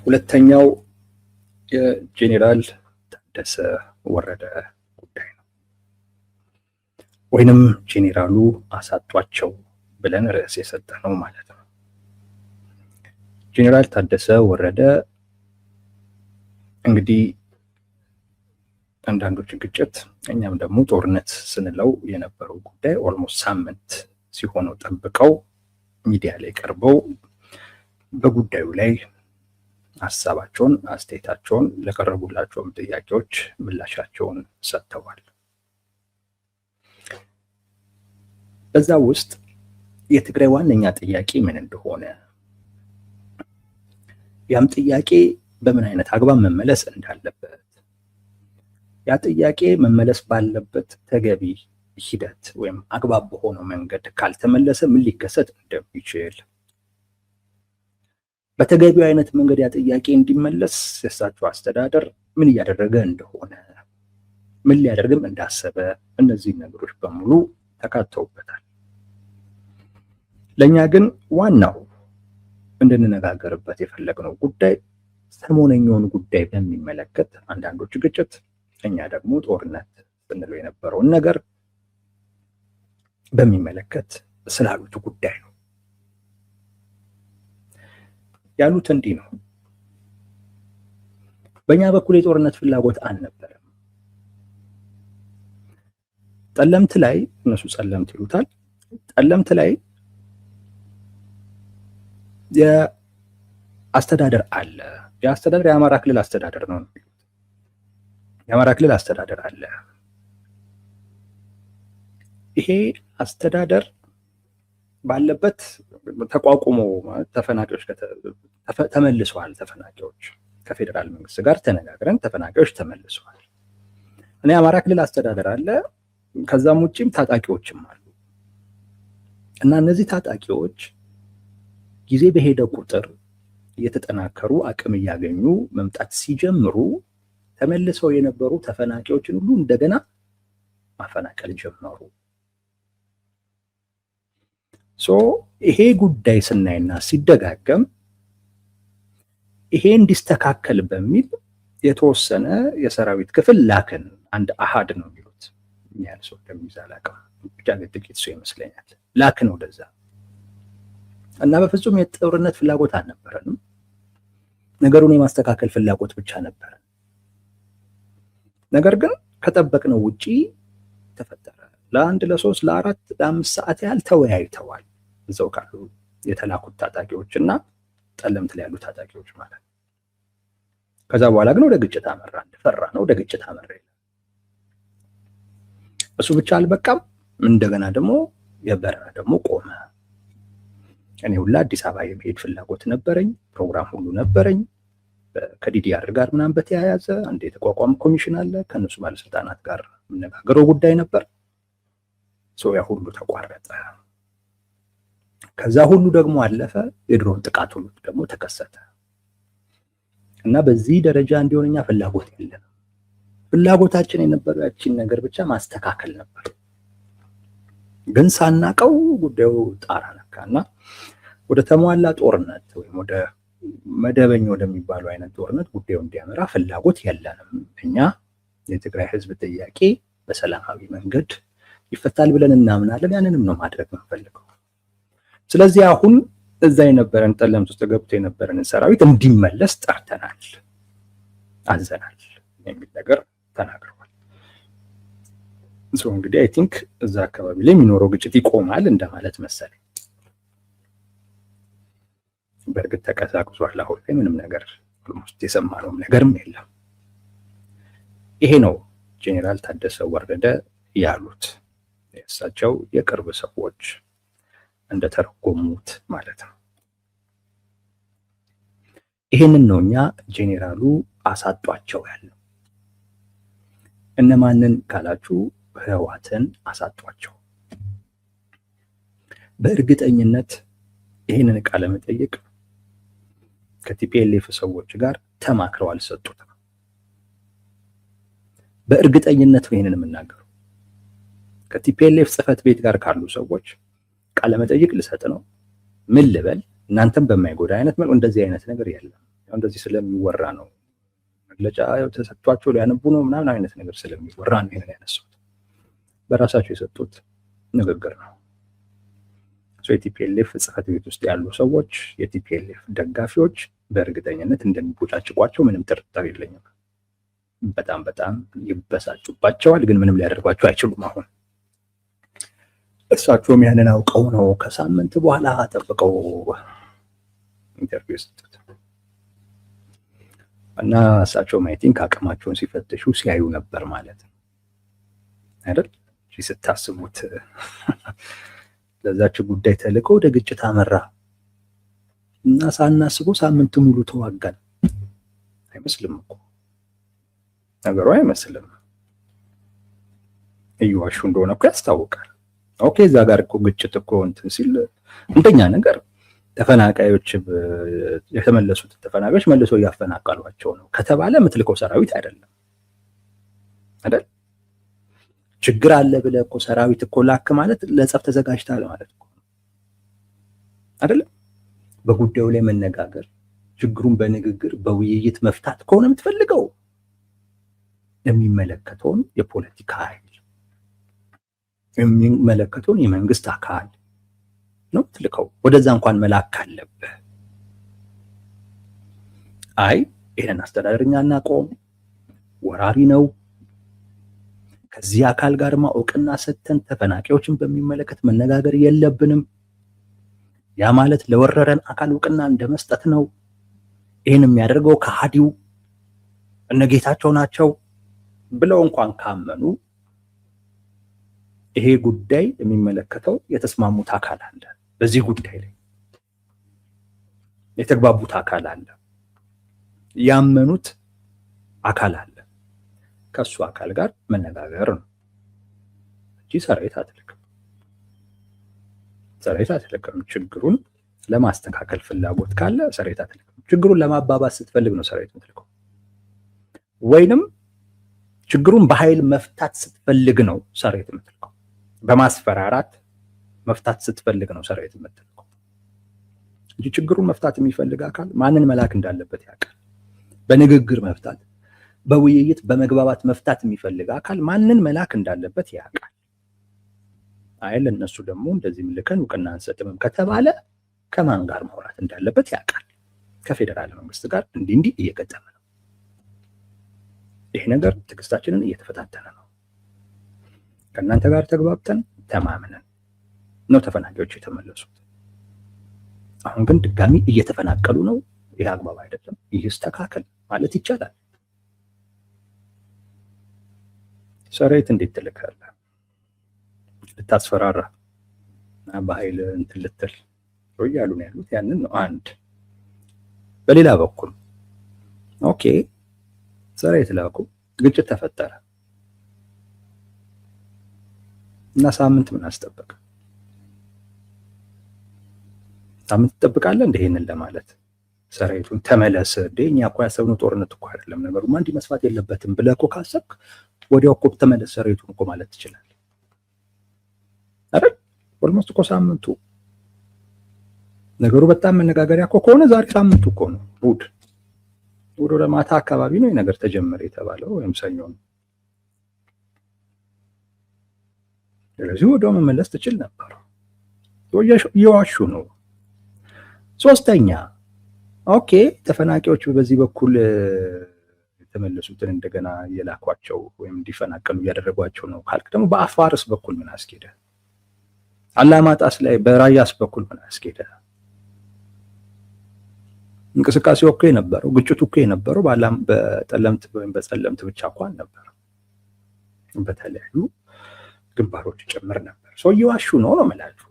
ሁለተኛው የጄኔራል ታደሰ ወረደ ጉዳይ ነው፣ ወይንም ጄኔራሉ አሳጧቸው ብለን ርዕስ የሰጠነው ማለት ነው። ጄኔራል ታደሰ ወረደ እንግዲህ አንዳንዶች ግጭት እኛም ደግሞ ጦርነት ስንለው የነበረው ጉዳይ ኦልሞስት ሳምንት ሲሆነው ጠብቀው ሚዲያ ላይ ቀርበው በጉዳዩ ላይ ሀሳባቸውን፣ አስተያየታቸውን ለቀረቡላቸውም ጥያቄዎች ምላሻቸውን ሰጥተዋል። በዛ ውስጥ የትግራይ ዋነኛ ጥያቄ ምን እንደሆነ፣ ያም ጥያቄ በምን አይነት አግባብ መመለስ እንዳለበት፣ ያ ጥያቄ መመለስ ባለበት ተገቢ ሂደት ወይም አግባብ በሆነው መንገድ ካልተመለሰ ምን ሊከሰት እንደሚችል፣ በተገቢው አይነት መንገድ ያ ጥያቄ እንዲመለስ የእሳቸው አስተዳደር ምን እያደረገ እንደሆነ፣ ምን ሊያደርግም እንዳሰበ፣ እነዚህ ነገሮች በሙሉ ተካተውበታል። ለኛ ግን ዋናው እንድንነጋገርበት የፈለግነው ጉዳይ ሰሞነኛውን ጉዳይ በሚመለከት አንዳንዶች ግጭት፣ እኛ ደግሞ ጦርነት ስንለው የነበረውን ነገር በሚመለከት ስላሉት ጉዳይ ነው። ያሉት እንዲህ ነው። በእኛ በኩል የጦርነት ፍላጎት አልነበረም። ጠለምት ላይ እነሱ ጸለምት ይሉታል። ጠለምት ላይ የአስተዳደር አለ። የአስተዳደር የአማራ ክልል አስተዳደር ነው። የአማራ ክልል አስተዳደር አለ። ይሄ አስተዳደር ባለበት ተቋቁሞ ተፈናቃዮች ተመልሰዋል። ተፈናቃዮች ከፌዴራል መንግስት ጋር ተነጋግረን ተፈናቃዮች ተመልሰዋል። እኔ የአማራ ክልል አስተዳደር አለ። ከዛም ውጪም ታጣቂዎችም አሉ እና እነዚህ ታጣቂዎች ጊዜ በሄደ ቁጥር እየተጠናከሩ አቅም እያገኙ መምጣት ሲጀምሩ ተመልሰው የነበሩ ተፈናቃዮችን ሁሉ እንደገና ማፈናቀል ጀመሩ። ይሄ ጉዳይ ስናይና ሲደጋገም ይሄ እንዲስተካከል በሚል የተወሰነ የሰራዊት ክፍል ላክን። አንድ አሃድ ነው የሚሉት ያህል ሰው እንደሚይዝ አላውቅም፣ ብቻ ጥቂት ሰው ይመስለኛል። ላክን ወደዛ እና በፍጹም የጦርነት ፍላጎት አልነበረንም። ነገሩን የማስተካከል ፍላጎት ብቻ ነበረን። ነገር ግን ከጠበቅነው ውጪ ተፈጠረ። ለአንድ ለሶስት ለአራት ለአምስት ሰዓት ያህል ተወያይተዋል እዛው ካሉ የተላኩት ታጣቂዎች እና ጠለምት ላይ ያሉ ታጣቂዎች ማለት ነው። ከዛ በኋላ ግን ወደ ግጭት አመራ። እንደፈራ ነው ወደ ግጭት አመራ። እሱ ብቻ አልበቃም። እንደገና ደግሞ የበረራ ደግሞ ቆመ። እኔ ሁላ አዲስ አበባ የመሄድ ፍላጎት ነበረኝ፣ ፕሮግራም ሁሉ ነበረኝ ከዲዲአር ጋር ምናምን በተያያዘ አንድ የተቋቋመ ኮሚሽን አለ። ከነሱ ባለስልጣናት ጋር የምነጋገረው ጉዳይ ነበር። ያ ሁሉ ተቋረጠ። ከዛ ሁሉ ደግሞ አለፈ። የድሮን ጥቃት ሁሉ ደግሞ ተከሰተ እና በዚህ ደረጃ እንዲሆንኛ ፍላጎት የለንም። ፍላጎታችን የነበረው ያቺን ነገር ብቻ ማስተካከል ነበር። ግን ሳናቀው ጉዳዩ ጣራ ነካና ወደ ተሟላ ጦርነት ወይም ወደ መደበኛ ወደሚባለው አይነት ጦርነት ጉዳዩ እንዲያመራ ፍላጎት የለንም። እኛ የትግራይ ህዝብ ጥያቄ በሰላማዊ መንገድ ይፈታል ብለን እናምናለን። ያንንም ነው ማድረግ የምንፈልገው። ስለዚህ አሁን እዛ የነበረን ጠለምት ውስጥ ገብቶ የነበረን ሰራዊት እንዲመለስ ጠርተናል፣ አዘናል የሚል ነገር ተናግረዋል። እንግዲህ አይ ቲንክ እዛ አካባቢ ላይ የሚኖረው ግጭት ይቆማል እንደማለት መሰለኝ። በእርግጥ ተቀዛቅዟል። አሁን ላይ ምንም ነገር ኦልሞስት የሰማነውም ነገርም የለም። ይሄ ነው ጄኔራል ታደሰ ወረደ ያሉት፣ የእሳቸው የቅርብ ሰዎች እንደተረጎሙት ማለት ነው። ይሄንን ነው እኛ ጄኔራሉ አሳጧቸው ያለው። እነማንን ካላችሁ ህወሓትን አሳጧቸው። በእርግጠኝነት ይሄንን ቃለ መጠይቅ ከቲፒኤልኤፍ ሰዎች ጋር ተማክረው አልሰጡትም። በእርግጠኝነት ነው ይሄንን የምናገረው። ከቲፒኤልኤፍ ጽህፈት ቤት ጋር ካሉ ሰዎች ቃለ መጠይቅ ልሰጥ ነው። ምን ልበል? እናንተም በማይጎዳ አይነት መልኩ እንደዚህ አይነት ነገር የለም። እንደዚህ ስለሚወራ ነው መግለጫ ተሰጥቷቸው ሊያነቡ ነው ምናምን አይነት ነገር ስለሚወራ ነው ይሄን ያነሱት። በራሳቸው የሰጡት ንግግር ነው። የቲፒኤልኤፍ ጽሕፈት ቤት ውስጥ ያሉ ሰዎች የቲፒኤልኤፍ ደጋፊዎች በእርግጠኝነት እንደሚቦጫጭቋቸው ምንም ጥርጥር የለኝም። በጣም በጣም ይበሳጩባቸዋል፣ ግን ምንም ሊያደርጓቸው አይችሉም። አሁን እሳቸውም ያንን አውቀው ነው ከሳምንት በኋላ ጠብቀው ኢንተርቪው የሰጡት እና እሳቸው ማይቲንክ አቅማቸውን ሲፈትሹ ሲያዩ ነበር ማለት ነው አይደል? ስታስቡት ለዛች ጉዳይ ተልቀው ወደ ግጭት አመራ እና ሳናስበው ሳምንት ሙሉ ተዋጋን። አይመስልም እኮ ነገሩ፣ አይመስልም። እየዋሹ እንደሆነ እኮ ያስታውቃል። ኦኬ እዛ ጋር እኮ ግጭት እኮ እንትን ሲል እንደኛ ነገር ተፈናቃዮች የተመለሱት ተፈናቃዮች መልሶ እያፈናቀሏቸው ነው ከተባለ የምትልከው ሰራዊት አይደለም አይደል? ችግር አለ ብለህ እኮ ሰራዊት እኮ ላክ ማለት ለጸብ ተዘጋጅተሃል ማለት እኮ አይደለም? በጉዳዩ ላይ መነጋገር፣ ችግሩን በንግግር በውይይት መፍታት ከሆነ የምትፈልገው የሚመለከተውን የፖለቲካ ኃይል የሚመለከተውን የመንግስት አካል ነው ትልከው። ወደዛ እንኳን መላክ አለብህ። አይ ይሄንን አስተዳደርኛ እናቆም፣ ወራሪ ነው፣ ከዚህ አካል ጋርማ እውቅና ሰጥተን ተፈናቃዮችን በሚመለከት መነጋገር የለብንም፣ ያ ማለት ለወረረን አካል እውቅና እንደመስጠት ነው፣ ይህን የሚያደርገው ከሃዲው እነጌታቸው ናቸው ብለው እንኳን ካመኑ ይሄ ጉዳይ የሚመለከተው የተስማሙት አካል አለ፣ በዚህ ጉዳይ ላይ የተግባቡት አካል አለ፣ ያመኑት አካል አለ። ከሱ አካል ጋር መነጋገር ነው እንጂ ሰራዊት አትልክም። ሰራዊት አትልክም። ችግሩን ለማስተካከል ፍላጎት ካለ ሰራዊት አትልክም። ችግሩን ለማባባስ ስትፈልግ ነው ሰራዊት የምትልከው፣ ወይንም ችግሩን በኃይል መፍታት ስትፈልግ ነው ሰራዊት የምትልከው። በማስፈራራት መፍታት ስትፈልግ ነው ሰራዊት የምትልከው እንጂ ችግሩን መፍታት የሚፈልግ አካል ማንን መላክ እንዳለበት ያውቃል። በንግግር መፍታት፣ በውይይት በመግባባት መፍታት የሚፈልግ አካል ማንን መላክ እንዳለበት ያውቃል። አይ ለነሱ ደግሞ እንደዚህ ልከን እውቅና አንሰጥም ከተባለ ከማን ጋር ማውራት እንዳለበት ያውቃል። ከፌደራል መንግስት ጋር እንዲህ እየገጠመ ነው። ይሄ ነገር ትዕግስታችንን እየተፈታተነ ነው። ከእናንተ ጋር ተግባብተን ተማምነን ነው ተፈናቃዮች የተመለሱት። አሁን ግን ድጋሚ እየተፈናቀሉ ነው። ይህ አግባብ አይደለም፣ ይህ ይስተካከል ማለት ይቻላል። ሰራዊት እንዴት ትልካለህ? ልታስፈራራ በኃይል እንትን ልትል እያሉ ነው ያሉት። ያንን ነው አንድ። በሌላ በኩል ኦኬ ሰራዊት ላኩ፣ ግጭት ተፈጠረ እና ሳምንት ምን አስጠበቅ? ሳምንት ትጠብቃለህ እንደ ይሄንን ለማለት ሰራዊቱን ተመለስ እንደ እኛ እኮ ያሰብነው ጦርነት እኮ አይደለም ነገሩማ እንዲህ መስፋት የለበትም ብለህ እኮ ካሰብክ ወዲያው እኮ ተመለስ ሰራዊቱን እኮ ማለት ትችላለህ አይደል? ኦልሞስት እኮ ሳምንቱ ነገሩ በጣም መነጋገሪያ እኮ ከሆነ ዛሬ ሳምንቱ እኮ ነው። እሑድ ወደ ማታ አካባቢ ነው ነገር ተጀመረ የተባለው ወይም ሰኞ ነው። ስለዚህ ወዲያው መመለስ ትችል ነበር። እየዋሹ ነው። ሶስተኛ ኦኬ ተፈናቃዮች በዚህ በኩል የተመለሱትን እንደገና እየላኳቸው ወይም እንዲፈናቀሉ እያደረጓቸው ነው ካልክ ደግሞ በአፋርስ በኩል ምን አስኬደ? አላማጣስ ላይ በራያስ በኩል ምን አስኬደ? እንቅስቃሴው እኮ የነበረው ግጭቱ እኮ የነበረው በጠለምት ወይም በጸለምት ብቻ እኮ አልነበረም፣ በተለያዩ ግንባሮች ጭምር ነበር። ሰው እየዋሹ ነው ነው የምላችሁ።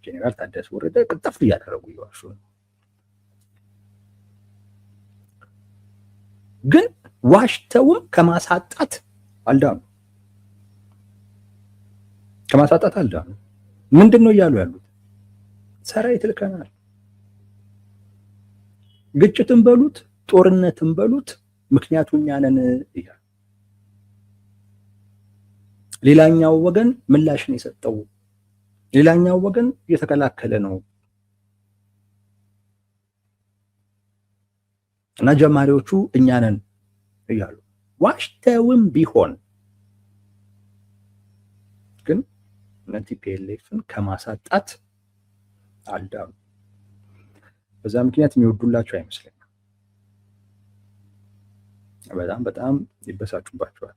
ጄኔራል ታደሰ ወረደ ቅጥፍ እያደረጉ እየዋሹ ነው። ግን ዋሽተውም ከማሳጣት አልዳኑ። ከማሳጣት አልዳኑ። ምንድን ነው እያሉ ያሉት? ሰራዊት ልከናል፣ ግጭትን በሉት ጦርነትን በሉት ምክንያቱ እኛ ነን እያሉ ሌላኛው ወገን ምላሽ ነው የሰጠው። ሌላኛው ወገን እየተከላከለ ነው። እና ጀማሪዎቹ እኛ ነን እያሉ ዋሽተውም ቢሆን ግን ቲፒኤልኤፍን ከማሳጣት አልዳኑ። በዛ ምክንያት የሚወዱላቸው አይመስለኝም። በጣም ይበሳጩባቸዋል።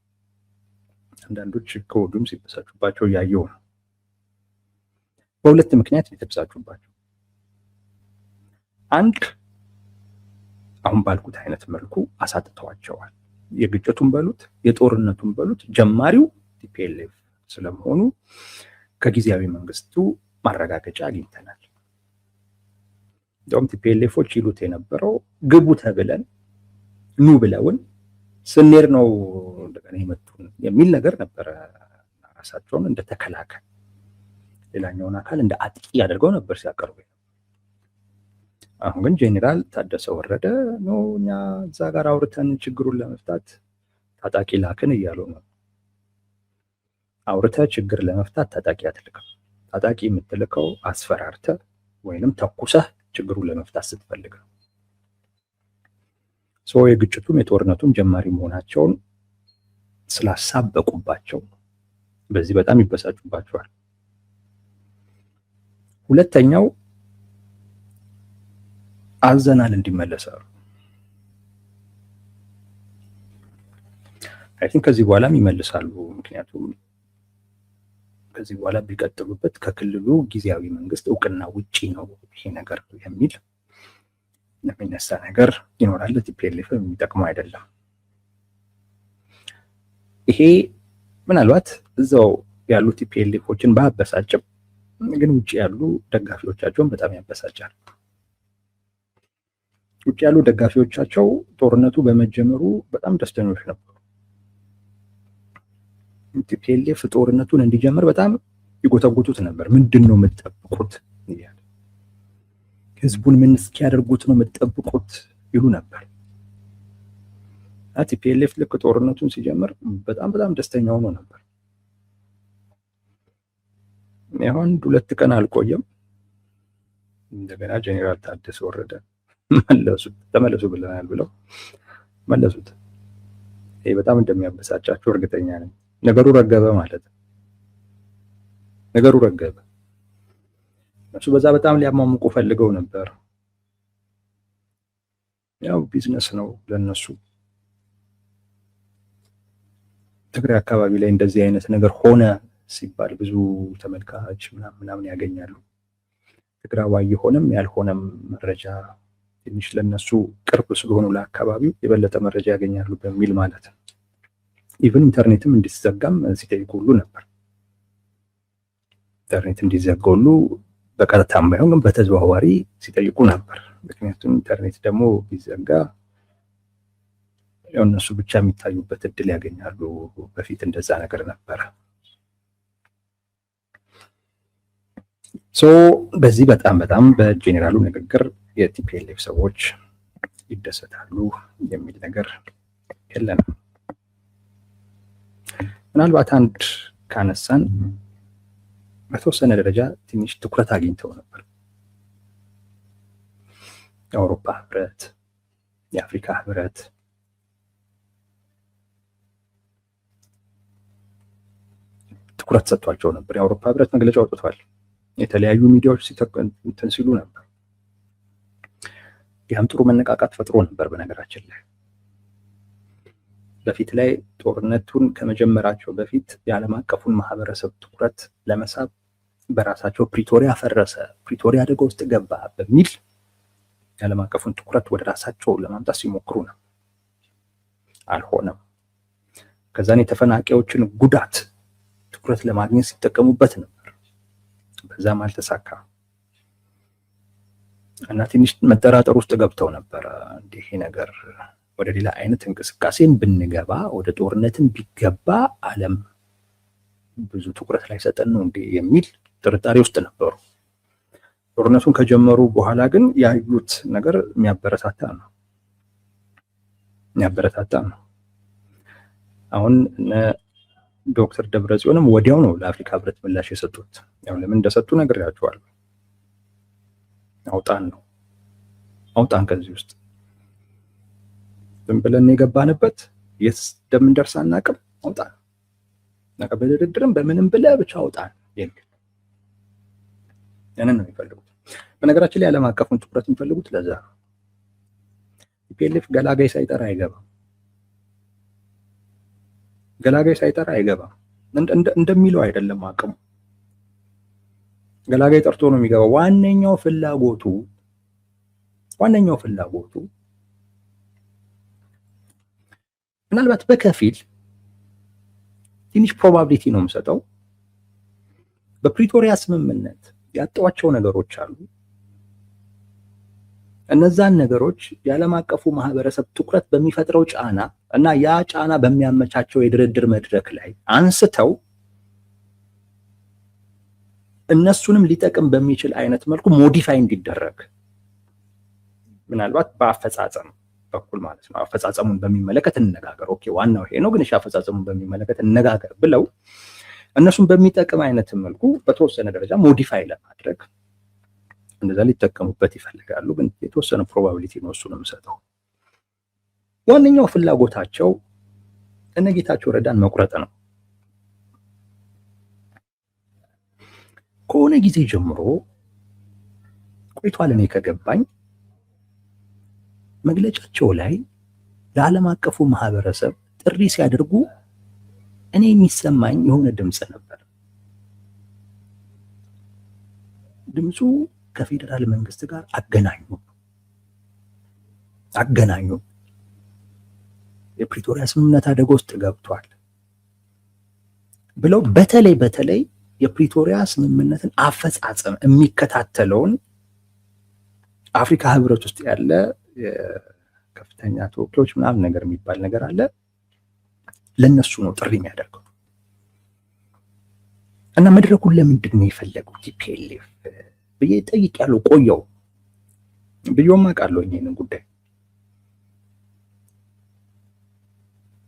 አንዳንዶች ከወዱም ሲበሳጩባቸው እያየው ነው። በሁለት ምክንያት የተበሳጩባቸው፣ አንድ አሁን ባልኩት አይነት መልኩ አሳጥተዋቸዋል። የግጭቱን በሉት የጦርነቱን በሉት ጀማሪው ቲፒኤልኤፍ ስለመሆኑ ከጊዜያዊ መንግስቱ ማረጋገጫ አግኝተናል። እንደውም ቲፒኤልኤፎች ይሉት የነበረው ግቡ ተብለን ኑ ብለውን ስንሄድ ነው እንደገና የመጡን የሚል ነገር ነበረ። ራሳቸውን እንደ ተከላካይ፣ ሌላኛውን አካል እንደ አጥቂ አድርገው ነበር ሲያቀርቡ። አሁን ግን ጄኔራል ታደሰ ወረደ ነው እኛ እዛ ጋር አውርተን ችግሩን ለመፍታት ታጣቂ ላክን እያሉ ነው። አውርተ ችግር ለመፍታት ታጣቂ አትልክም። ታጣቂ የምትልከው አስፈራርተ ወይንም ተኩሰህ ችግሩን ለመፍታት ስትፈልግ ነው። የግጭቱም የጦርነቱም ጀማሪ መሆናቸውን ስላሳበቁባቸው በዚህ በጣም ይበሳጩባቸዋል። ሁለተኛው አዘናል እንዲመለሳሉ። አይ ቲንክ ከዚህ በኋላም ይመልሳሉ። ምክንያቱም ከዚህ በኋላ ቢቀጥሉበት ከክልሉ ጊዜያዊ መንግስት እውቅና ውጪ ነው ይሄ ነገር የሚል የሚነሳ ነገር ይኖራል። ቲፒኤልኤፍ የሚጠቅመው አይደለም። ይሄ ምናልባት እዛው ያሉ ቲፒኤልኤፎችን ባያበሳጭም ግን ውጪ ያሉ ደጋፊዎቻቸውን በጣም ያበሳጫል። ውጪ ያሉ ደጋፊዎቻቸው ጦርነቱ በመጀመሩ በጣም ደስተኞች ነበሩ። ቲፒኤልኤፍ ጦርነቱን እንዲጀምር በጣም ይጎተጉቱት ነበር። ምንድን ነው የምትጠብቁት? ህዝቡን ምን እስኪያደርጉት ነው የምትጠብቁት ይሉ ነበር። ቲፒኤልኤፍ ልክ ጦርነቱን ሲጀምር በጣም ደስተኛ ሆኖ ነበር። ይሁን 2 ቀን አልቆየም። እንደገና ጄኔራል ታደሰ ወረደ ተመለሱ ብለናል ብለው መለሱት። ይሄ በጣም እንደሚያበሳጫቸው እርግጠኛ ነኝ። ነገሩ ረገበ ማለት ነው። ነገሩ ረገበ። እሱ በዛ በጣም ሊያማሙቁ ፈልገው ነበር። ያው ቢዝነስ ነው ለነሱ። ትግራይ አካባቢ ላይ እንደዚህ አይነት ነገር ሆነ ሲባል ብዙ ተመልካች ምናምን ያገኛሉ። ትግራዋይ የሆነም ያልሆነም መረጃ ትንሽ ለነሱ ቅርብ ስለሆኑ ለአካባቢው የበለጠ መረጃ ያገኛሉ በሚል ማለት ነው። ኢቭን ኢንተርኔትም እንዲዘጋም ሲጠይቁ ሁሉ ነበር። ኢንተርኔት እንዲዘጋሉ በቀጥታም ባይሆን ግን በተዘዋዋሪ ሲጠይቁ ነበር። ምክንያቱም ኢንተርኔት ደግሞ ቢዘጋ ያው እነሱ ብቻ የሚታዩበት እድል ያገኛሉ። በፊት እንደዛ ነገር ነበረ። በዚህ በጣም በጄኔራሉ ንግግር የቲፒኤልኤፍ ሰዎች ይደሰታሉ የሚል ነገር የለንም። ምናልባት አንድ ካነሳን በተወሰነ ደረጃ ትንሽ ትኩረት አግኝተው ነበር። የአውሮፓ ህብረት፣ የአፍሪካ ህብረት ትኩረት ሰጥቷቸው ነበር። የአውሮፓ ህብረት መግለጫ አውጥቷል። የተለያዩ ሚዲያዎች እንትን ሲሉ ነበር። ያም ጥሩ መነቃቃት ፈጥሮ ነበር። በነገራችን ላይ በፊት ላይ ጦርነቱን ከመጀመራቸው በፊት የዓለም አቀፉን ማህበረሰብ ትኩረት ለመሳብ በራሳቸው ፕሪቶሪያ ፈረሰ፣ ፕሪቶሪያ አደጋ ውስጥ ገባ በሚል የዓለም አቀፉን ትኩረት ወደ ራሳቸው ለማምጣት ሲሞክሩ ነው። አልሆነም። ከዛን የተፈናቃዮችን ጉዳት ትኩረት ለማግኘት ሲጠቀሙበት ነበር። በዛም አልተሳካም እና ትንሽ መጠራጠር ውስጥ ገብተው ነበር። እንዲህ ነገር ወደ ሌላ አይነት እንቅስቃሴን ብንገባ፣ ወደ ጦርነትን ቢገባ ዓለም ብዙ ትኩረት ላይ ሰጠን ነው እንዴ የሚል ጥርጣሬ ውስጥ ነበሩ። ጦርነቱን ከጀመሩ በኋላ ግን ያዩት ነገር የሚያበረታታ ነው። አሁን ዶክተር ደብረጽዮንም ወዲያው ነው ለአፍሪካ ህብረት ምላሽ የሰጡት። ያው ለምን እንደሰጡ ነግሬያቸዋለሁ። አውጣን ከዚህ ውስጥ ዝም ብለን የገባንበት የት እንደምንደርስ አናውቅም። አውጣ ነው በድርድርም በምንም ብለህ ብቻ አውጣ የሚል ያንን ነው የሚፈልጉት። በነገራችን ላይ ዓለም አቀፉን ትኩረት የሚፈልጉት ለዛ ነው። ቲፒኤልኤፍ ገላጋይ ሳይጠራ አይገባም። ገላጋይ ሳይጠራ አይገባም። እንደሚለው አይደለም አቅሙ። ገላጋይ ጠርቶ ነው የሚገባው። ዋነኛው ፍላጎቱ ምናልባት በከፊል ትንሽ ፕሮባቢሊቲ ነው የምሰጠው። በፕሪቶሪያ ስምምነት ያጣዋቸው ነገሮች አሉ። እነዛን ነገሮች የዓለም አቀፉ ማህበረሰብ ትኩረት በሚፈጥረው ጫና እና ያ ጫና በሚያመቻቸው የድርድር መድረክ ላይ አንስተው እነሱንም ሊጠቅም በሚችል አይነት መልኩ ሞዲፋይ እንዲደረግ ምናልባት በአፈጻጸም በኩል ማለት ነው። አፈጻጸሙን በሚመለከት እንነጋገር። ኦኬ ዋናው ይሄ ነው፣ ግን እሺ አፈጻጸሙን በሚመለከት እንነጋገር ብለው እነሱን በሚጠቅም አይነት መልኩ በተወሰነ ደረጃ ሞዲፋይ ለማድረግ እንደዛ ሊጠቀሙበት ይፈልጋሉ። ግን የተወሰነ ፕሮባቢሊቲ ነው እሱን የምሰጠው። ዋነኛው ፍላጎታቸው እነ ጌታቸው ረዳን መቁረጥ ነው። ከሆነ ጊዜ ጀምሮ ቆይቷል። እኔ ከገባኝ መግለጫቸው ላይ ለዓለም አቀፉ ማህበረሰብ ጥሪ ሲያደርጉ እኔ የሚሰማኝ የሆነ ድምፅ ነበር። ድምፁ ከፌዴራል መንግስት ጋር አገናኙ፣ የፕሪቶሪያ ስምምነት አደጋ ውስጥ ገብቷል ብለው በተለይ የፕሪቶሪያ ስምምነትን አፈጻጸም የሚከታተለውን አፍሪካ ህብረት ውስጥ ያለ ከፍተኛ ተወካዮች ምናምን ነገር የሚባል ነገር አለ። ለነሱ ነው ጥሪ የሚያደርገው። እና መድረኩን ለምንድን ነው የፈለጉት ቲፒኤልኤፍ ብዬ ጠይቄያለሁ። ቆየው ብዬውም አውቃለሁ ይሄንን ጉዳይ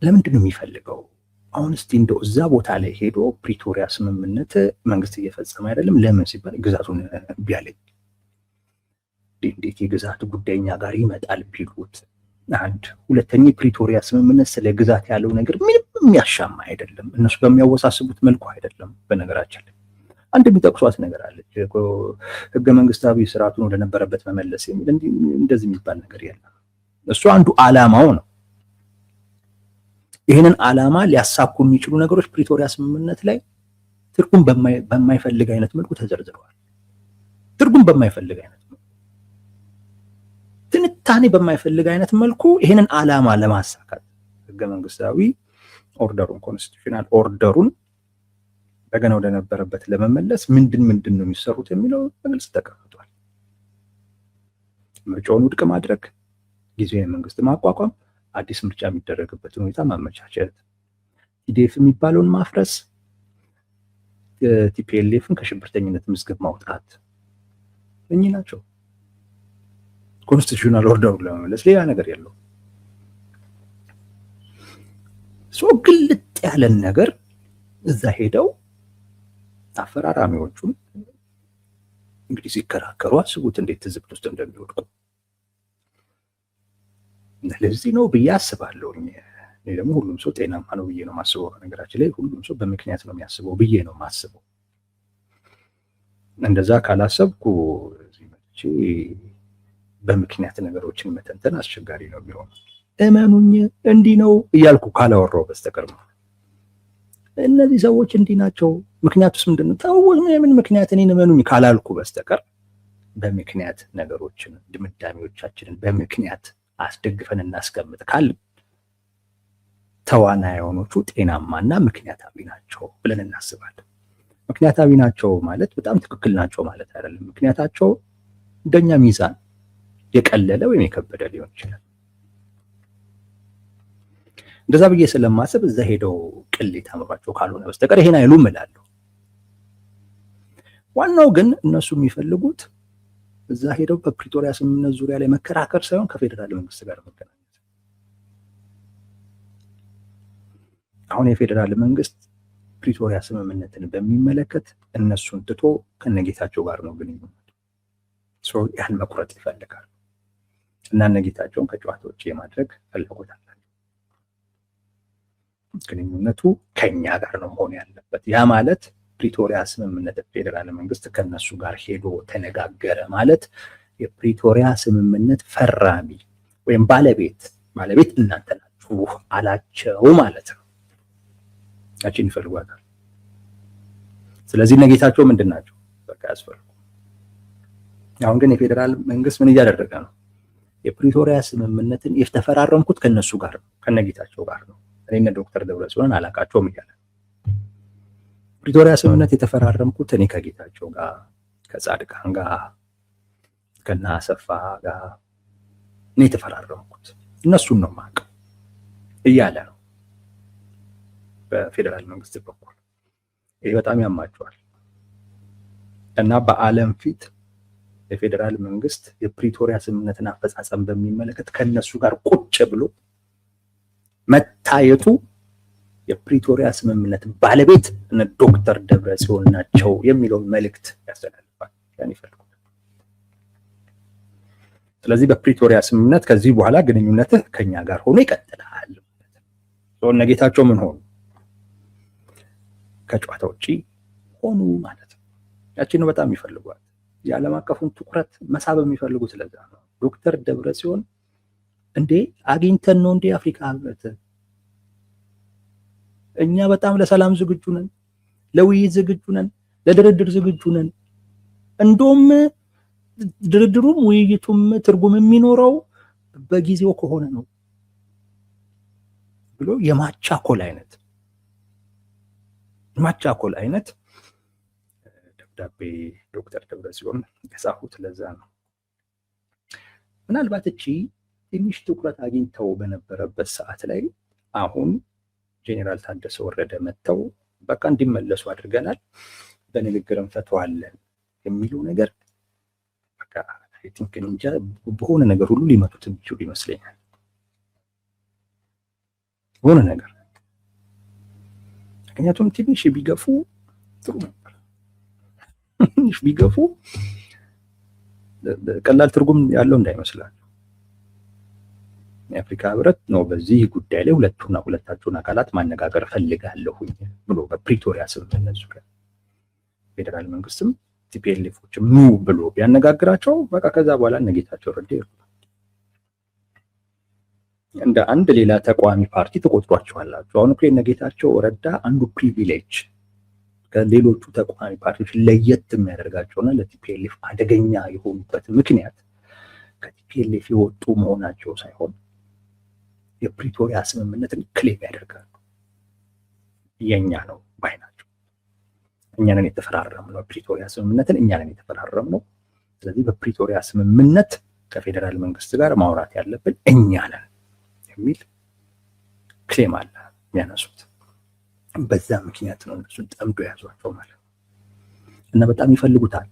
ለምንድን ነው የሚፈልገው? አሁን እስቲ እንደው እዛ ቦታ ላይ ሄዶ ፕሪቶሪያ ስምምነት መንግስት እየፈጸመ አይደለም ለምን ሲባል ግዛቱን ቢያለኝ እንዴት የግዛት ጉዳይኛ ጋር ይመጣል ቢሉት፣ አንድ ሁለተኛ ፕሪቶሪያ ስምምነት ስለ ግዛት ያለው ነገር ምንም የሚያሻማ አይደለም። እነሱ በሚያወሳስቡት መልኩ አይደለም። በነገራችን ላይ አንድ የሚጠቅሷት ነገር አለች፣ ህገ መንግስታዊ ስርዓቱን ወደነበረበት መመለስ የሚል እንደዚህ የሚባል ነገር የለም። እሱ አንዱ አላማው ነው። ይህንን አላማ ሊያሳኩ የሚችሉ ነገሮች ፕሪቶሪያ ስምምነት ላይ ትርጉም በማይፈልግ አይነት መልኩ ተዘርዝረዋል። ትርጉም በማይፈልግ አይነት መልኩ፣ ትንታኔ በማይፈልግ አይነት መልኩ ይህንን አላማ ለማሳካት ህገ መንግስታዊ ኦርደሩን ኮንስቲቱሽናል ኦርደሩን እንደገና ወደነበረበት ለመመለስ ምንድን ነው የሚሰሩት የሚለው በግልጽ ተቀምጧል። ምርጫውን ውድቅ ማድረግ፣ ጊዜያዊ መንግስት ማቋቋም፣ አዲስ ምርጫ የሚደረግበትን ሁኔታ ማመቻቸት፣ ቲዲኤፍ የሚባለውን ማፍረስ፣ ቲፒኤልኤፍን ከሽብርተኝነት ምዝገብ ማውጣት፣ እኚህ ናቸው። ኮንስቲቱሽናል ኦርደሩን ለመመለስ ሌላ ነገር የለው። ግልጥ ያለን ነገር እዛ ሄደው አፈራራሚዎቹን እንግዲህ ሲከራከሩ አስቡት እንዴት ትዝብት ውስጥ እንደሚወድቁ። ለዚህ ነው ብዬ አስባለሁ። እኔ ደግሞ ሁሉም ሰው ጤናማ ነው ብዬ ነው የማስበው። ነገራችን ላይ ሁሉም ሰው በምክንያት ነው የሚያስበው ብዬ ነው የማስበው። እንደዛ ካላሰብኩ እዚህ መጥቼ በምክንያት ነገሮችን መተንተን አስቸጋሪ ነው የሚሆነው። እመኑኝ እንዲህ ነው እያልኩ ካላወራው በስተቀር ነው። እነዚህ ሰዎች እንዲህ ናቸው፣ ምክንያቱስ ምንድነው? ምን ምክንያት እኔን እመኑኝ ካላልኩ በስተቀር በምክንያት ነገሮችን ድምዳሜዎቻችንን በምክንያት አስደግፈን እናስቀምጥ ካል ተዋናዮቹ ጤናማና ምክንያታዊ ናቸው ብለን እናስባለን። ምክንያታዊ ናቸው ማለት በጣም ትክክል ናቸው ማለት አይደለም። ምክንያታቸው እንደኛ ሚዛን የቀለለ ወይም የከበደ ሊሆን ይችላል። እንደዛ ብዬ ስለማስብ እዛ ሄደው ቅሌት አምሯቸው ካልሆነ በስተቀር ይሄን አይሉም እላለሁ። ዋናው ግን እነሱ የሚፈልጉት እዛ ሄደው በፕሪቶሪያ ስምምነት ዙሪያ ላይ መከራከር ሳይሆን ከፌዴራል መንግስት ጋር መገናኘት። አሁን የፌዴራል መንግስት ፕሪቶሪያ ስምምነትን በሚመለከት እነሱን ትቶ ከነጌታቸው ጋር ነው ግንኙነት። ያን መቁረጥ ይፈልጋል። እና እነ ጌታቸውን ከጨዋታ ውጭ የማድረግ ፍላጎት አላቸው። ግንኙነቱ ከኛ ጋር ነው መሆን ያለበት። ያ ማለት ፕሪቶሪያ ስምምነት ፌዴራል መንግስት ከነሱ ጋር ሄዶ ተነጋገረ ማለት የፕሪቶሪያ ስምምነት ፈራሚ ወይም ባለቤት እናንተ ናችሁ አላቸው ማለት ነው። ያቺን ይፈልጓታል። ስለዚህ እነ ጌታቸው ምንድን ናቸው? በቃ ያስፈልጉ። አሁን ግን የፌዴራል መንግስት ምን እያደረገ ነው? የፕሪቶሪያ ስምምነትን የተፈራረምኩት ከነሱ ጋር ነው፣ ከነጌታቸው ጋር ነው። እኔ ዶክተር ደብረጽዮንን አላቃቸውም እያለ ፕሪቶሪያ ስምምነት የተፈራረምኩት እኔ ከጌታቸው ጋር፣ ከጻድቃን ጋር፣ ከና አሰፋ ጋር እኔ የተፈራረምኩት እነሱን ነው የማውቀው እያለ ነው በፌዴራል መንግስት በኩል። ይሄ በጣም ያማቸዋል እና በዓለም ፊት የፌዴራል መንግስት የፕሪቶሪያ ስምምነትን አፈጻጸም በሚመለከት ከነሱ ጋር ቁጭ ብሎ መታየቱ የፕሪቶሪያ ስምምነት ባለቤት እነ ዶክተር ደብረጽዮን ናቸው የሚለውን መልእክት ያስተላልፋል። ያን ይፈልጉ። ስለዚህ በፕሪቶሪያ ስምምነት ከዚህ በኋላ ግንኙነትህ ከኛ ጋር ሆኖ ይቀጥላል። እነ ጌታቸው ምን ሆኑ? ከጨዋታ ውጪ ሆኑ ማለት ነው። ያቺን ነው በጣም የሚፈልጓት። የዓለም አቀፉን ትኩረት መሳብ የሚፈልጉት ለዛ ነው። ዶክተር ደብረጽዮን እንዴ አግኝተን ነው እንዴ አፍሪካ ህብረት እኛ በጣም ለሰላም ዝግጁ ነን፣ ለውይይት ዝግጁ ነን፣ ለድርድር ዝግጁ ነን። እንደውም ድርድሩም ውይይቱም ትርጉም የሚኖረው በጊዜው ከሆነ ነው ብሎ የማቻኮል አይነት ደብዳቤ ዶክተር ደብረጽዮን የጻፉት ለዛ ነው። ምናልባት እቺ ትንሽ ትኩረት አግኝተው በነበረበት ሰዓት ላይ አሁን ጄኔራል ታደሰ ወረደ መጥተው በቃ እንዲመለሱ አድርገናል፣ በንግግር እንፈተዋለን የሚለው ነገር በቃ አይ ቲንክ እንጃ በሆነ ነገር ሁሉ ሊመቱት የሚችሉ ይመስለኛል። በሆነ ነገር ምክንያቱም ትንሽ ቢገፉ ጥሩ ነበር። ትንሽ ቢገፉ ቀላል ትርጉም ያለው እንዳይመስላል። የአፍሪካ ህብረት ነው በዚህ ጉዳይ ላይ ሁለታችሁን አካላት ማነጋገር ፈልጋለሁ ብሎ በፕሪቶሪያ ስምምነት ዙሪያ ፌዴራል መንግስትም ቲፒኤልኤፎችም ኑ ብሎ ቢያነጋግራቸው በቃ ከዛ በኋላ እነጌታቸው ረዳ እንደ አንድ ሌላ ተቋሚ ፓርቲ ተቆጥሯቸዋላችሁ። አሁን እኮ እነጌታቸው ረዳ አንዱ ፕሪቪሌጅ ከሌሎቹ ተቋሚ ፓርቲዎች ለየት የሚያደርጋቸውና ለቲፒኤልኤፍ አደገኛ የሆኑበት ምክንያት ከቲፒኤልኤፍ የወጡ መሆናቸው ሳይሆን የፕሪቶሪያ ስምምነትን ክሌም ያደርጋሉ። የኛ ነው ባይ ናቸው። እኛ ነን የተፈራረምነው ፕሪቶሪያ ስምምነትን፣ እኛ ነን የተፈራረምነው። ስለዚህ በፕሪቶሪያ ስምምነት ከፌዴራል መንግስት ጋር ማውራት ያለብን እኛ ነን የሚል ክሌም አለ የሚያነሱት። በዛ ምክንያት ነው እነሱን ጠምዶ ያዟቸው ማለት ነው። እና በጣም ይፈልጉታል።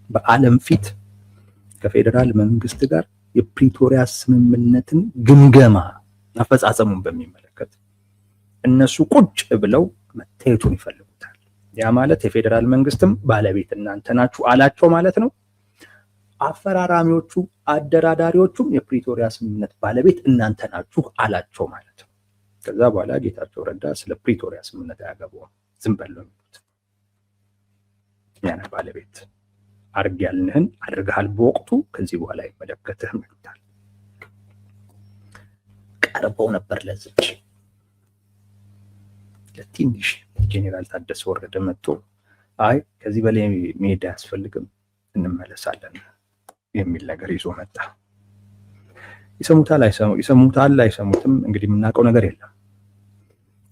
በዓለም ፊት ከፌዴራል መንግስት ጋር የፕሪቶሪያ ስምምነትን ግምገማ አፈጻጸሙን በሚመለከት እነሱ ቁጭ ብለው መታየቱን ይፈልጉታል። ያ ማለት የፌዴራል መንግስትም ባለቤት እናንተ ናችሁ አላቸው ማለት ነው። አፈራራሚዎቹ አደራዳሪዎቹም የፕሪቶሪያ ስምምነት ባለቤት እናንተ ናችሁ አላቸው ማለት ነው። ከዛ በኋላ ጌታቸው ረዳ ስለ ፕሪቶሪያ ስምምነት አያገባውም፣ ዝም በለው የሚሉት ያነ ባለቤት አርግ ያልንህን አድርገሃል በወቅቱ፣ ከዚህ በኋላ አይመለከትህም ይሉታል። ቀርበው ነበር ለዚች ለትንሽ ጄኔራል ታደሰ ወረደ መጥቶ አይ ከዚህ በላይ መሄድ አያስፈልግም እንመለሳለን የሚል ነገር ይዞ መጣ። ይሰሙታል አይሰሙትም እንግዲህ የምናውቀው ነገር የለም።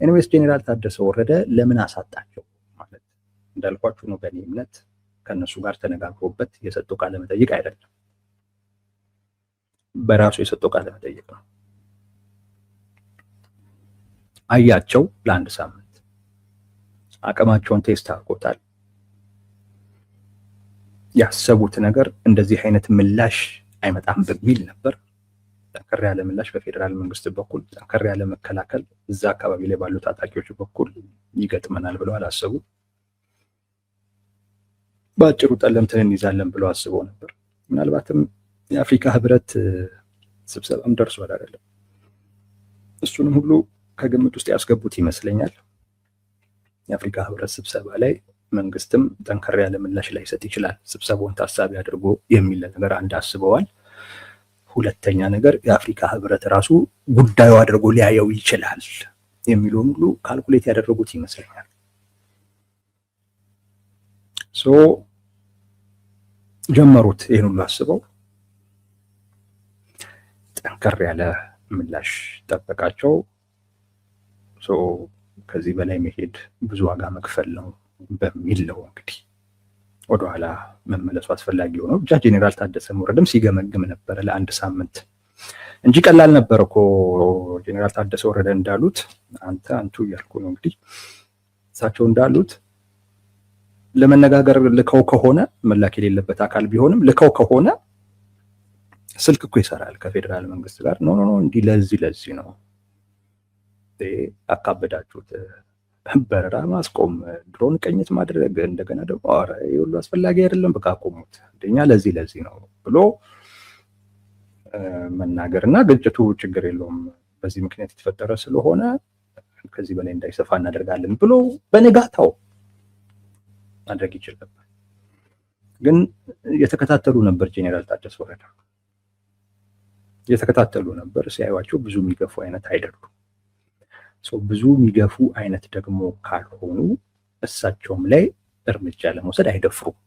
ኤኒዌይስ ጄኔራል ታደሰ ወረደ ለምን አሳጣቸው ማለት እንዳልኳችሁ ነው። በእኔ እምነት ከነሱ ጋር ተነጋግሮበት የሰጠው ቃለ መጠይቅ አይደለም፣ በራሱ የሰጠው ቃለ መጠይቅ ነው። አያቸው ለአንድ ሳምንት አቅማቸውን ቴስት አድርጎታል። ያሰቡት ነገር እንደዚህ አይነት ምላሽ አይመጣም በሚል ነበር። ጠንከር ያለ ምላሽ በፌዴራል መንግስት በኩል ጠንከር ያለ መከላከል እዛ አካባቢ ላይ ባሉ ታጣቂዎች በኩል ይገጥመናል ብለው አላሰቡ። በአጭሩ ጠለምትን እንይዛለን ብለው አስበው ነበር። ምናልባትም የአፍሪካ ህብረት ስብሰባም ደርሷል አይደለም? እሱንም ሁሉ ከግምት ውስጥ ያስገቡት ይመስለኛል። የአፍሪካ ህብረት ስብሰባ ላይ መንግስትም ጠንከር ያለ ምላሽ ላይሰጥ ይችላል ስብሰባውን ታሳቢ አድርጎ የሚል ነገር አንድ አስበዋል። ሁለተኛ ነገር የአፍሪካ ህብረት ራሱ ጉዳዩ አድርጎ ሊያየው ይችላል የሚለውን ሁሉ ካልኩሌት ያደረጉት ይመስለኛል። ጀመሩት ይህን ሁሉ አስበው ጠንከር ያለ ምላሽ ጠበቃቸው። ከዚህ በላይ መሄድ ብዙ ዋጋ መክፈል ነው በሚል ነው እንግዲህ ወደኋላ መመለሱ አስፈላጊ ሆነው ብቻ ጄኔራል ታደሰ ወረደም ሲገመግም ነበረ ለአንድ ሳምንት እንጂ ቀላል ነበር እኮ። ጄኔራል ታደሰ ወረደ እንዳሉት አንቱ እያልኩ ነው እንግዲህ እሳቸው እንዳሉት ለመነጋገር ልከው ከሆነ መላክ የሌለበት አካል ቢሆንም ልከው ከሆነ ስልክ እኮ ይሰራል ከፌዴራል መንግስት ጋር። ኖ እንዲህ ለዚህ ነው አካበዳችሁት፣ በረራ ማስቆም፣ ድሮን ቅኝት ማድረግ፣ እንደገና ደግሞ ኧረ ሁሉ አስፈላጊ አይደለም በቃ አቆሙት፣ እንደኛ ለዚህ ነው ብሎ መናገርና ግጭቱ ችግር የለውም በዚህ ምክንያት የተፈጠረ ስለሆነ ከዚህ በላይ እንዳይሰፋ እናደርጋለን ብሎ በነጋታው ማድረግ ይችል ነበር። ግን የተከታተሉ ነበር ጄኔራል ታደሰ ወረደ የተከታተሉ ነበር። ሲያዩዋቸው ብዙ የሚገፉ አይነት አይደሉም። ብዙ የሚገፉ አይነት ደግሞ ካልሆኑ እሳቸውም ላይ እርምጃ ለመውሰድ አይደፍሩም።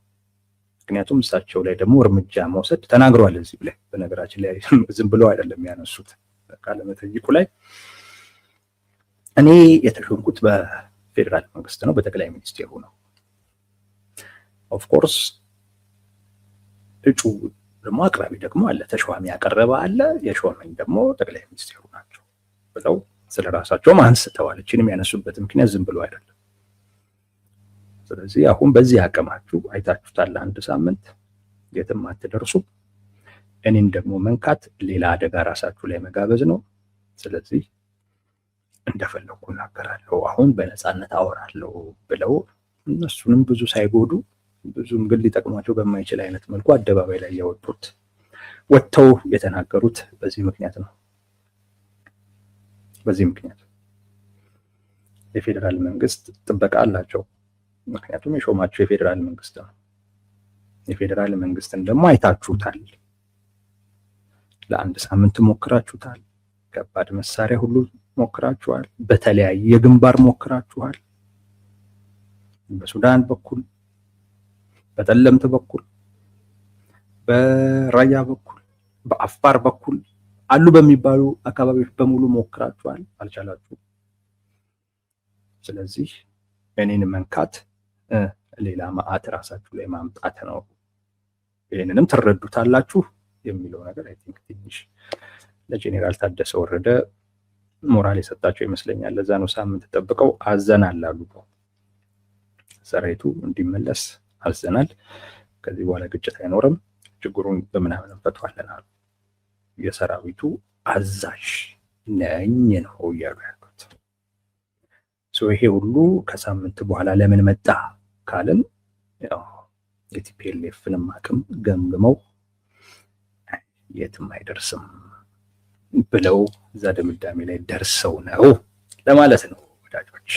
ምክንያቱም እሳቸው ላይ ደግሞ እርምጃ መውሰድ ተናግረዋል። እዚህ ላይ በነገራችን ላይ ዝም ብለው አይደለም ያነሱት። ቃለ መጠይቁ ላይ እኔ የተሾምኩት በፌዴራል መንግስት ነው፣ በጠቅላይ ሚኒስቴሩ ነው። ኦፍኮርስ እጩ ደግሞ አቅራቢ ደግሞ አለ፣ ተሿሚ ያቀረበ አለ፣ የሾመኝ ደግሞ ጠቅላይ ሚኒስቴሩ ናቸው ብለው ስለራሳቸውም አንስተዋል። እቺንም ያነሱበት ምክንያት ዝም ብሎ አይደለም። ስለዚህ አሁን በዚህ አቅማችሁ አይታችሁታል፣ አንድ ሳምንት የትም አትደርሱ። እኔን ደግሞ መንካት ሌላ አደጋ ራሳችሁ ላይ መጋበዝ ነው። ስለዚህ እንደፈለኩ እናገራለሁ፣ አሁን በነፃነት አወራለሁ ብለው እነሱንም ብዙ ሳይጎዱ ብዙም ግን ሊጠቅሟቸው በማይችል አይነት መልኩ አደባባይ ላይ ወጥተው የተናገሩት በዚህ ምክንያት ነው። በዚህ ምክንያት የፌዴራል መንግስት ጥበቃ አላቸው። ምክንያቱም የሾማቸው የፌዴራል መንግስት ነው። የፌዴራል መንግስትን ደግሞ አይታችሁታል። ለአንድ ሳምንት ሞክራችሁታል። ከባድ መሳሪያ ሁሉ ሞክራችኋል። በተለያየ ግንባር ሞክራችኋል። በሱዳን በኩል፣ በጠለምት በኩል፣ በራያ በኩል፣ በአፋር በኩል አሉ በሚባሉ አካባቢዎች በሙሉ ሞክራችኋል፣ አልቻላችሁም። ስለዚህ እኔን መንካት ሌላ መዓት ራሳችሁ ላይ ማምጣት ነው። ይህንንም ትረዱታላችሁ የሚለው ነገር አይ ቲንክ ትንሽ ለጄኔራል ታደሰ ወረደ ሞራል የሰጣቸው ይመስለኛል። ለዛ ነው ሳምንት ተጠብቀው አዘናል አሉ። ሰራዊቱ እንዲመለስ አዘናል፣ ከዚህ በኋላ ግጭት አይኖርም፣ ችግሩን በምናምን እንፈታዋለን አሉ። የሰራዊቱ አዛዥ ነኝ ነው እያሉ ያሉት። ይሄ ሁሉ ከሳምንት በኋላ ለምን መጣ ካልን ያው የቲፒኤልኤፍንም አቅም ገምግመው የትም አይደርስም ብለው እዛ ድምዳሜ ላይ ደርሰው ነው ለማለት ነው ወዳጆች።